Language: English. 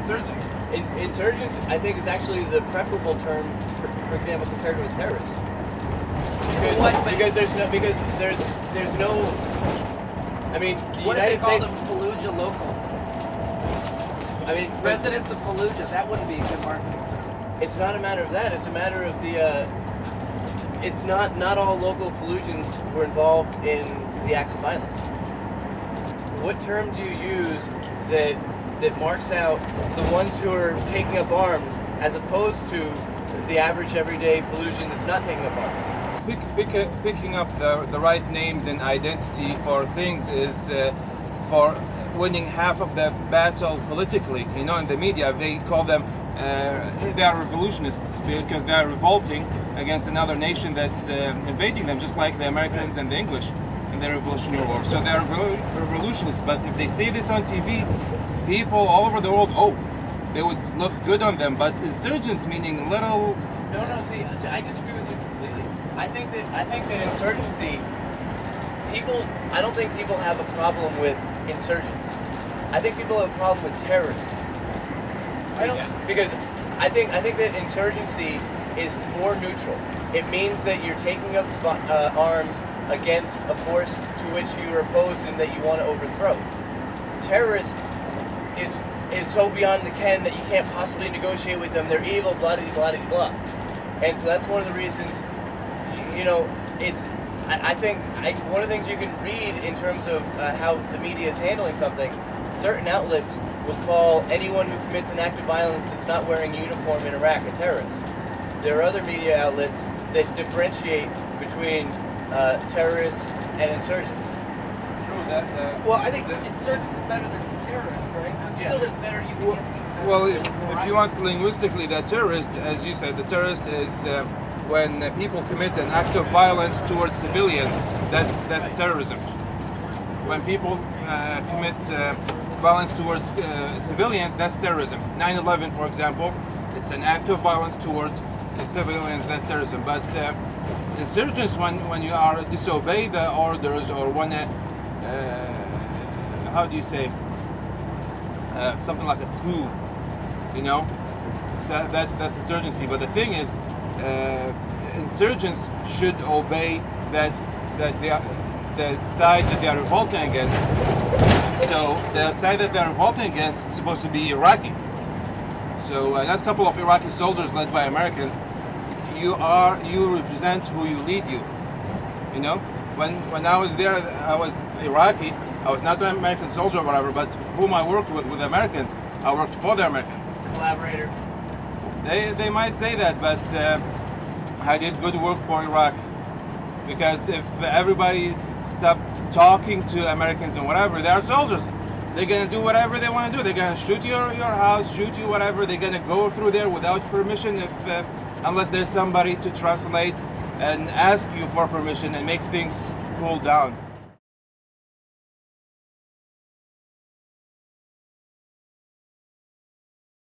insurgents? Insurgents, I think, is actually the preferable term, for example, compared with terrorists. Because there's no. I mean, the what United if they call States. them Fallujah locals? I mean, Residents of Fallujah. That wouldn't be a good marketing term. It's not a matter of that. It's a matter of the. It's not all local Fallujahs were involved in the acts of violence. What term do you use that marks out the ones who are taking up arms as opposed to the average everyday Fallujah that's not taking up arms? Picking up the right names and identity for things is for winning half of the battle politically. You know, in the media they call them they are revolutionists because they are revolting against another nation that's invading them, just like the Americans and the English in the Revolutionary War. So they are revolutionists. But if they say this on TV, people all over the world, oh, they would look good on them. But insurgents meaning little. No. See, I disagree with you completely. I think that insurgency, I don't think people have a problem with insurgents. I think people have a problem with terrorists. Because I think that insurgency is more neutral. It means that you're taking up arms against a force to which you are opposed and that you want to overthrow. Terrorist is so beyond the ken that you can't possibly negotiate with them. They're evil, blah blah blah blah. And so that's one of the reasons. You know, I think one of the things you can read in terms of how the media is handling something, certain outlets will call anyone who commits an act of violence that's not wearing a uniform in Iraq a terrorist. There are other media outlets that differentiate between terrorists and insurgents. True that. Well, I think insurgents is better than terrorists, right? But still, there's better you can get. Well, if you want linguistically, that terrorist, as you said, the terrorist is when people commit an act of violence towards civilians. That's terrorism. When people commit violence towards civilians, that's terrorism. 9/11, for example, it's an act of violence towards civilians. That's terrorism. But insurgents, when you are disobey the orders or when how do you say something like a coup, you know, so that's insurgency. But the thing is, insurgents should obey the side that they are revolting against. So the side that they are revolting against is supposed to be Iraqi. So that couple of Iraqi soldiers led by Americans, you represent who you lead you. You know, when I was there, I was Iraqi. I was not an American soldier or whatever, but whom I worked with Americans, I worked for the Americans. Collaborator. They might say that, but I did good work for Iraq. Because if everybody stopped talking to Americans and whatever, they are soldiers. They're gonna do whatever they want to do. They're gonna shoot your house, shoot you, whatever. They're gonna go through there without permission, unless there's somebody to translate and ask you for permission and make things cool down.